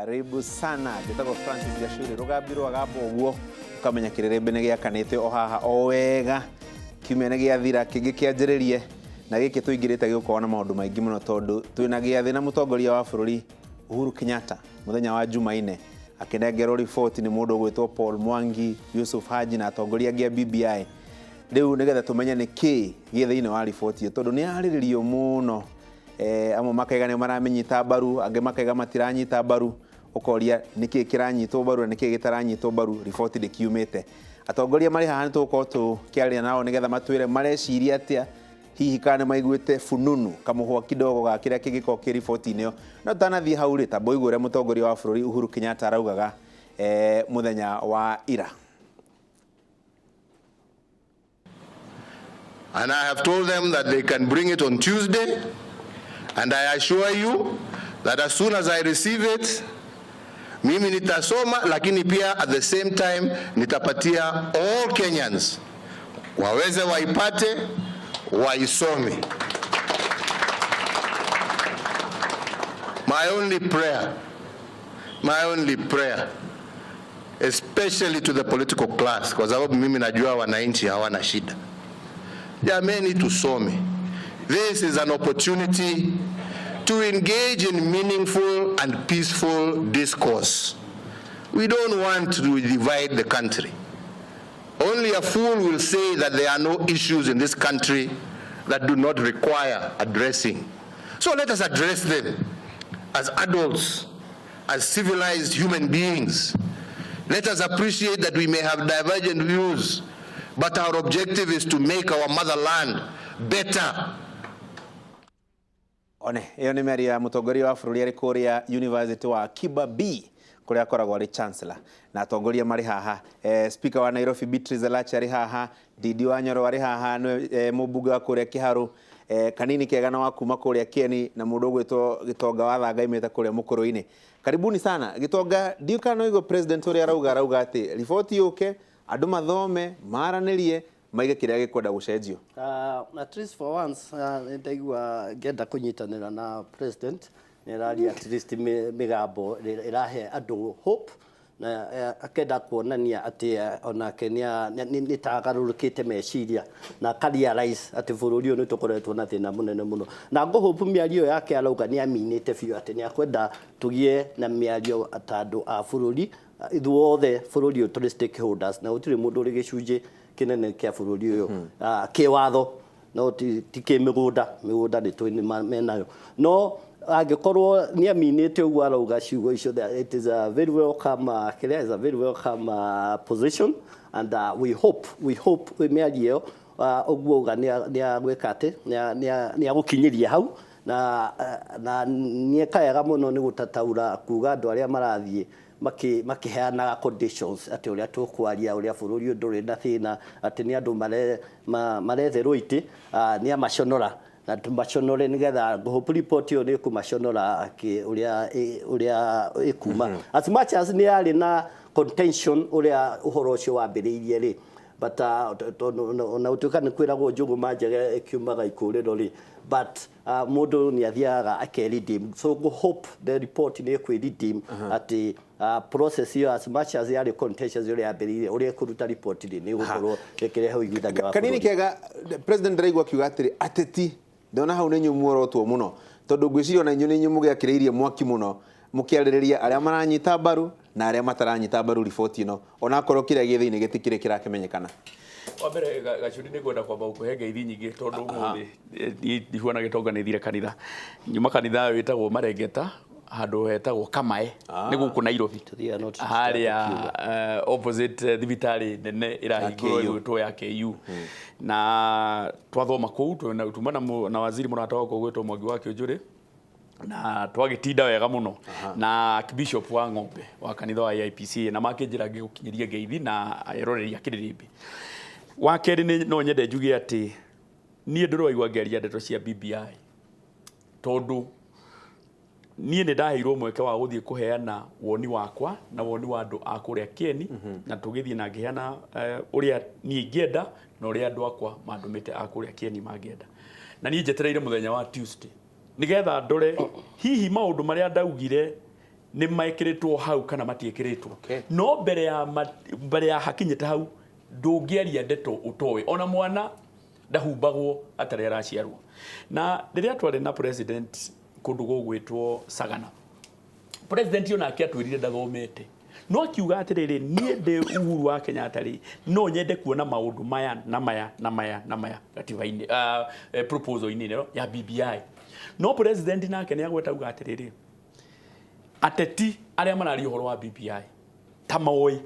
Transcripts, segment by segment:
Karibu sana. Gitagwo Francis Gachuri rugambirwo agamba uguo ukamenya kirerembe ne giakanite o haha o wega kiumia ne giathira kingi kianjiririe na giki tuingirite gikuona maundu maingi muno tondu twina giathi na mutongoria wa bururi Uhuru Kenyatta muthenya wa Jumaine akinengerwo report ni mundu gwitwo Paul Mwangi, Yusuf Haji na atongoria gia BBI. Riu nigetha tumenye ni ki gi thiini wa report iyo tondu ni ariririo muno amwe makaiga ni maramenyita mbaru ange makaiga matiranyita mbaru ukoria niki kiranyitwo mbaru na niki gitaranyitwo mbaru report ndikiumite atongoria mari haha nituko tu kiaria nao nigetha matwire mareciria atia hihi kana maiguite fununu kamuhwa kidogo ga kiria kigiko ki report inio no tanathie hauri ta boigure mutongoria wa bururi Uhuru Kenyatta araugaga muthenya wa ira. And I have told them that they can bring it on Tuesday, and I assure you that as soon as I receive it, mimi nitasoma, lakini pia at the same time nitapatia all Kenyans waweze waipate waisome. My only prayer, especially to the political class, kwa sababu mimi najua wananchi hawana shida. Jameni tusome. This is an opportunity to engage in meaningful and peaceful discourse. We don't want to divide the country. Only a fool will say that there are no issues in this country that do not require addressing. So let us address them as adults, as civilized human beings. Let us appreciate that we may have divergent views, but our objective is to make our motherland better. One, iyo ni meri ya mutongoria wa bururi ari kuria University wa Kibabii kuria akoragwo ari chancellor na atongoria mari haha speaker wa Nairobi Beatrice Elachi ari haha Didi Wanyoro ari haha mubunge wa kuria Kiharu Kanini Kegana wa kuma kuria Kieni na mundu gwitwo Gitonga wa Thanga imete kuria Mukuru-ini. Karibuni sana Gitonga. Ndiuka no igo president uri arauga ati report yuke andu mathome maranirie maiga kiria gikwenda gucenjio. At least for once ndaigua ngenda kunyitanira na president nirari at least migambo irahe andu hope na akenda kuonania ati ona Kenya ni tagarurukite meciria na realize ati bururi ni tukoretwo na thina munene muno na ngo hope miario yake arauga ni aminite biu ati ni akwenda tugie na miario atandu a bururi ithuothe bururi uturi stakeholders na utiri mundu uri gicunje kinene kia bururi uyu kiwatho no ti kimigunda ni twini menayo no agikorwo ni aminite uguo arauga ciugo icio that it is a very welcome is a very welcome position, and we hope miario uguo uga ni agwika ati ni agukinyiria hau na ni kaega muno ni gutataura kuga andu aria marathie makiheana conditions ati uria tukwaria uria bururi nduri na thina ati ni andu maretherwo iti ni amaconora na tumaconore nigetha hope report yo ni kumaconora uria ikuma as much as ni ari na contention uria uhoro ucio wambiriirie ri but na utuka ni kwiragwo njugu manjege ikiumaga ikuriro ri but mundu ni athiaga akeridim so hope the report ni kwiridim ati process yo as much as yari contentious yo yambiriirie uria kuruta report ni gukorwo rekere ho igwithania wa Kanini Kega president Ndaraigwa kiuga atiri ateti ndona hau ni nyumuorotwo muno tondu gwicirio na inyuni nyumuge akireirie mwaki muno mukiaririria aria maranyita mbaru na aria mataranyita mbaru report ino ona akorwo kiria githiini gitikire kirakimenyekana. Wa mbere Gachuri ni gwenda kwamba ukuhenge ithi nyingi tondu muthi ndihuona Gitonga ni thire kanitha nyuma kanitha witagwo Marengeta handu hetagwo Kamae ni guku Nairobi haria opposite thibitari nene irahingurwo gwitwo ya KU na twathoma kuu tumana na waziri munatawa ko gwitwo Mwangi wa Kĩũnjũrĩ na twagitinda wega muno na Archbishop wa Ng'ombe wa kanitha wa IPC na makinjira gigukinyiria ngeithi na ayeroreria kiririmbi wa keri ni no nyende njuge ati nie ndĩroigua ngeria ndeto cia BBI tondu nie ni ndaheirwo mweke wa guthie kuheana woni wakwa na woni wa andu a kuria Kieni na tugithie na ngiheana uria nie ngenda na uria andu akwa mandumite a kuria Kieni mangenda na nie njetereire muthenya wa Tuesday nigetha ndore hihi maundu maria ndaugire nĩ mekĩrĩtwo hau kana matiĩkĩrĩtwo no mbere ya hakinyĩte hau ndũngĩaria ndeto ũtoĩ ona mwana ndahumbagwo atarĩ araciarwo na rĩrĩa twarĩ na president kũndũ gũgwĩtwo Sagana president onake atwĩrire ndathomete no akiuga atĩrĩrĩ niĩ ndĩ Uhuru wa Kenyatta rĩ no nyende kuona maũndũ maya na maya gatiba-inĩ proposal-inĩ ĩno ya BBI no president nake nĩ agwetauga atĩrĩrĩ ateti arĩa mararia ũhoro wa BBI ta maoĩ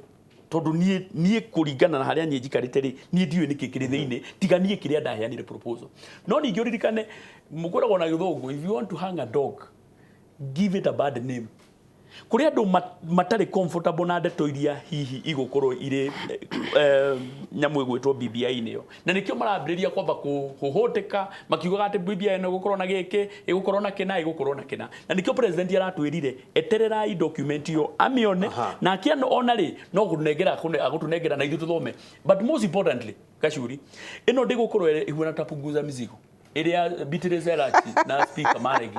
tondu niĩ kũringana na harĩa niĩ njikarĩte rĩ niĩ ndiũĩ nĩkĩ kĩrĩ thĩinĩ tiga niĩ kĩrĩa ndaheanire proposal no ningĩ ũririkane mũkoragwo na gĩthũngũ if you want to hang a dog give it a bad name kũrĩ andũ matarĩ comfortable na ndeto iria hihi igũkorwo irĩ nyamũ ĩgwĩtwo BBI-inĩ ĩyo na nĩkĩo marambĩrĩria kwamba kũhũtĩka makiugaga atĩ BBI ĩno ĩgũkorwo na gĩkĩ ĩgũkorwo na kĩna na nĩkĩo president aratwĩrire etererai document ĩyo amĩone na akĩona ona rĩ no agũtũnengera na ithuĩ tũthome but most importantly Gachuri ĩno ndĩgũkorwo ĩhuana ta punguza mizigo ĩrĩa Beatrice Elachi na speaker maregi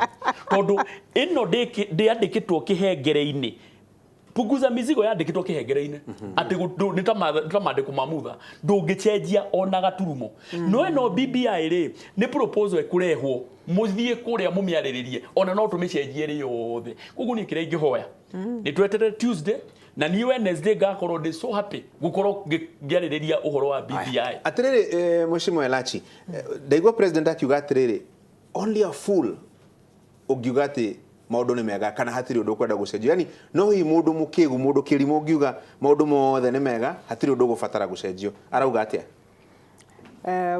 tondu ĩno ndĩandĩkĩtwo kĩhengere-inĩ punguza mizigo yandĩkĩtwo kĩhengere-inĩ atĩ nĩ ta mandĩko ma mutha ndũngĩcenjia ona gaturumo no ĩno BBI rĩ nĩ proposal ĩkũrehwo mũthiĩ kũrĩa mũmĩarĩrĩrie ona no tũmĩcenjie rĩ yothe koguo niĩ kĩrĩa ingĩhoya nĩ tweterere Tuesday na ni Wednesday ngakorwo ndi so happy gukorwo ngiarĩrĩria uhoro wa BBI atiriri Mheshimiwa Elachi ndaigua president akiuga atiriri only a fool ugiuga ati maundu ni mega kana hatiri undu kwenda gucenjia yani no hi mundu mukigu mundu kirimu ugiuga maundu mothe ni mega hatiri undu gubatara gucenjio arauga atia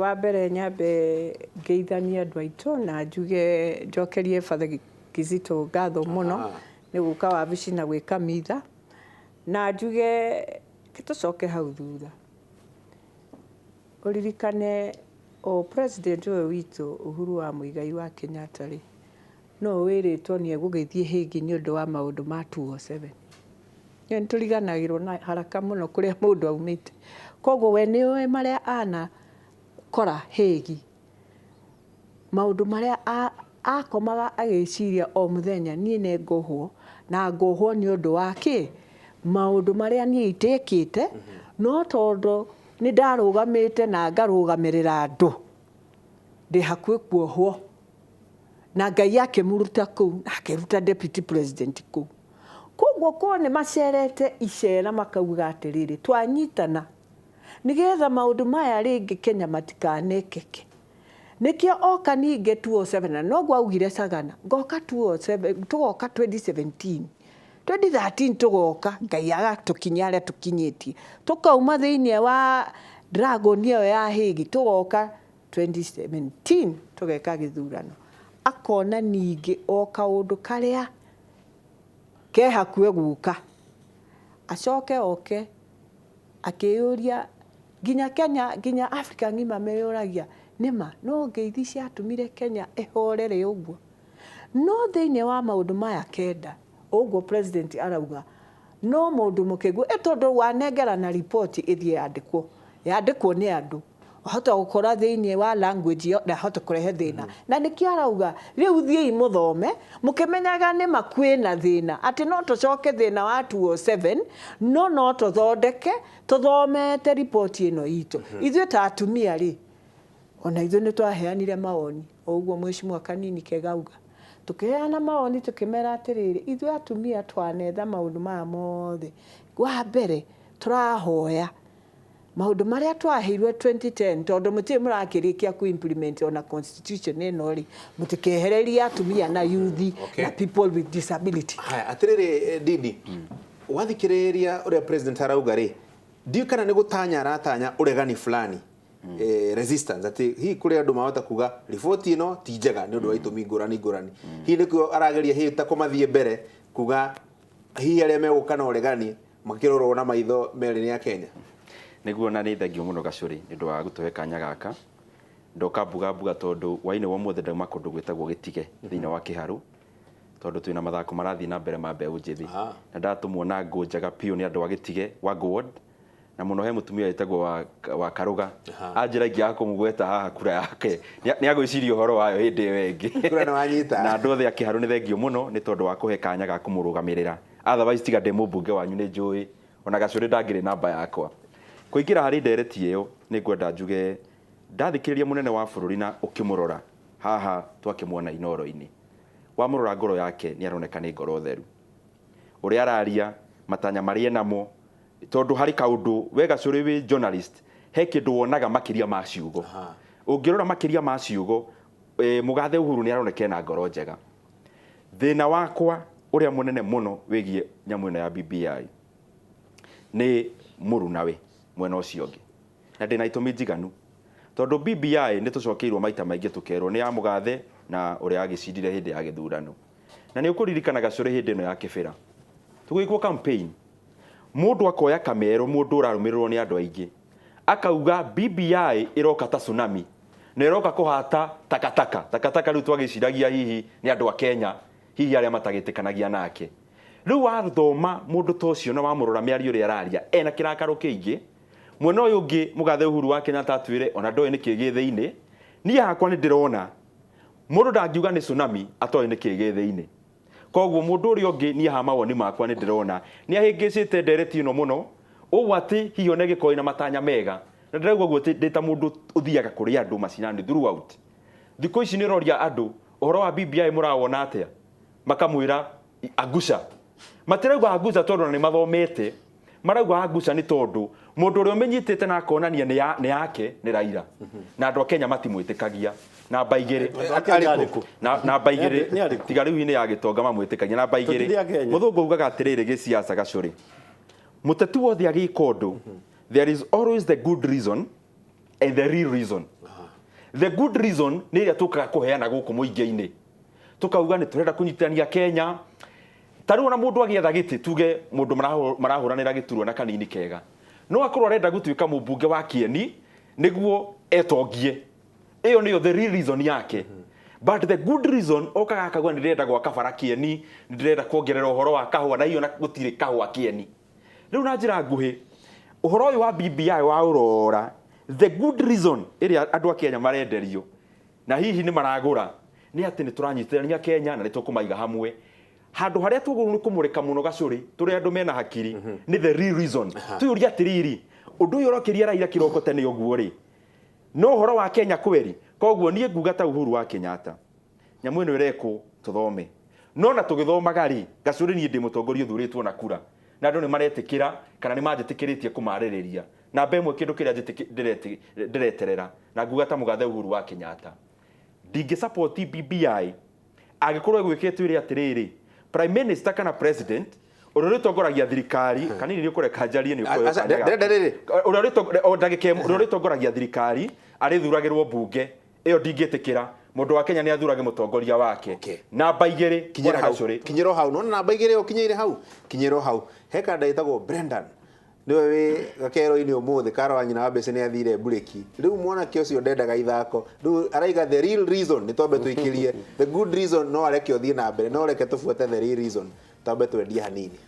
wa mbere nyambe ngeithania andu aitu na njuge njokerie Father Kizito ngatho muno ni guka wabici na gwika mitha na njuge gitucoke hau thutha uririkane o president we witu Uhuru wa Muigai wa Kenyatta ri no wiritwo ni egugithie hingi ni undu wa maundu ma 207 ni nturiganagirwo na haraka muno kuria mundu aumite koguo we ni we maria ana kora higi maundu maria akomaga agiciria o muthenya ni ne ngohwo na ngohwo ni undu wa ki maundu maria ni itekite no tondu ni ndarugamite na ngarugamirira andu ndi hakwe kuohwo na Ngai yake muruta ku akeruta deputy president ku koguo ko ni macerete icera makauga atiriri twanyitana nigetha maundu maya ringi Kenya matikanekeke nikio oka ninge 207 no gwaugire Sagana ngoka 207 tugoka 2017 2013 tugoka Ngai agatukinya aria tukinyitie tukauma thiini wa dragon iyo ya higi tugoka 2017 tugeka githurano akona ningi o kaundu karia ke hakwe guka acoke oke akiyuria ginya Kenya ginya Africa ngima meyuragia nima no ngeithi cia atumire Kenya ehorere uguo no thiini wa maundu maya kenda uguo president arauga no mundu mukigu etondu wanengera na report ithie yandikwo ni andu hota gukora thiini wa language yo na hota kurehe thina na nikio arauga riu thii muthome mukimenyaga ni makwina thina ati no tucoke thina wa 207 no tuthondeke tuthomete report ino itu ithuĩ ta atumia ri ona ithuĩ ni twaheanire maoni uguo Mheshimiwa Kanini Kegauga tukiheana maoni tukimera atiriri ithuĩ atumia twanetha maundu ma mothe wa mbere turahoya maundu maria twaheirwe 2010 tondu mutie murakirikia ku implement ona constitution ino ri mutikehereria atumia na youth na people with disability haya atiriri Didi wathikiriria uria president arauga ri ndiu kana ni gutanya aratanya uregani fulani resistance ati hi kuri andu mahota kuga report ino ti njega ni undu wa itumi ngurani hi nikio arageria hi ta kumathie mbere kuga hi aria megukana uregani makirorwo na maitho meri ya Kenya niguo na ni thengio muno Gachuri ni ndu wa gutuhe kanya gaka ndoka mbuga tondu waine wa muothe ndauma kundu gwitagwo Gitige thiina wa Kiharu tondu twina mathako marathi na mbere ma mbeu njithi na ndatumwo na ngo njaga piu ni andu wa Gitige wa Ward na muno he mutumia etagwo wa Karuga anjira ingi akumugweta haha kura yake ni agwiciria uhoro wayo hindi wengi kura na wanyita na andu othe akiharu ni thengio muno ni tondu wa kuhe kanya ga kumurugamirira otherwise tiga demo mbunge wanyu ni njui ona Gachuri ndangire namba yakwa kuingira hari ndereti iyo ni ngwenda njuge ndathikiriria munene wa bururi na ukimurora haha twakimwona inoro-ini wamurora ngoro yake ni aroneka ni ngoro theru uri araria matanya marie namo tondu hari kaundu we Gachuri wi journalist he kindu wonaga makiria ma ciugo ungirora makiria ma ciugo mugathe Uhuru ni aroneka na ngoro njega thina wakwa uria munene muno wigie nyamu ino ya BBI ni muru nawe mwena ucio ngi na ndina itumi njiganu tondu BBI ni tucokeirwo maita maingi tukerwo ni ya mugathe na uria agicindire hindi ya githurano na ni ukuririkana Gachuri hindi ino ya kibira tugikwo campaign mundu akoya kamero mundu urarumirirwo ni andu aingi akauga BBI iroka ta tsunami na iroka kuhata takataka riu twagiciragia hihi ni andu a Kenya hihi aria matagitikanagia nake riu wathoma mundu tocio na wamurora miario ri araria ena kirakaro kiingi mwena uyu ungi mugathe Uhuru wa Kenya tatwire ona ndoe ni kigi thiini ni hakwa ni ndirona mundu ndangiuga ni tsunami atoe ni kigi thiini koguo mundu uri ungi ni ha mawoni makwa ni ndirona ni ahingicite ndereti ino muno ugwati hiyo ne gikoi na matanya mega na ndirauga guo ndita mundu uthiaga kuri andu macinani throughout thiko ici ni roria andu uhoro wa BBI murawona atia makamwira aguca matirauga aguca tondu ni mathomete marauga aguca ni tondu mundu uri umenyitite na akonania ni yake ni Raila na andu a Kenya matimwitikagia na baigire na baigire tiga riu ni ya gitonga mamwitikagia na baigire muthungu ugaga atiriri gi siasa Gachuri muteti wothe agi kondu there is always the good reason and the real reason the good reason ni ria tukaga kuheana guku muingi-ini tukauga ni turenda kunyitithania Kenya taru na mundu agietha giti tuge mundu marahuranira giturwa na kanini kega no akorwo arenda gutuika mubunge wa Kieni niguo etongie iyo niyo the real reason yake but the good reason okaga akagwa ni ndirenda gwaka bara Kieni ndirenda kuongerera uhoro wa kahua na hiyo na gutire kahua Kieni riu na njira nguhi uhoro uyu wa BBI wa urora the good reason iria andu a Kenya marenderio na hihi ni maragura ni ati ni turanyitithania Kenya na ni tukumaiga hamwe handu haria tuguru ni kumurika muno Gachuri turi andu mena hakiri ni the real reason tuyuria tiriri undu uyu urokiria Raila kiroko tene uguo ri no horo wa Kenya kweri koguo nie nguga ta Uhuru wa Kenyatta nyamu ino ireko tuthome no na tugithomaga ri Gachuri ni ndi mutongoria thuritwo na kura na andu ni maretikira kana ni manjitikiritie kumaririria na mbemwe kindu kiria ndireterera na nguga ta mugathe Uhuru wa Kenyatta dingi support BBI agikorwo gwikitwo iri atiriri prime minister kana president urori tongoragia thirikari kanini ni ukureka njarie ni urori tongoragia thirikari ari thuragirwo bunge iyo ndingitikira mundu wa Kenya ni athurage mutongoria wake namba igiri kinyiro hau nona namba igiri ukinyire hau kinyiro hau heka ndaitagwo Brendan niwe wi gakero-ini umuthi karo wa nyina wa mbece ni athire bureki riu mwana ki ucio ndendaga ithako riu araiga the real reason ni twambe twikirie the good reason no areke uthie na mbere no reke tufuate the real reason twambe twendie hanini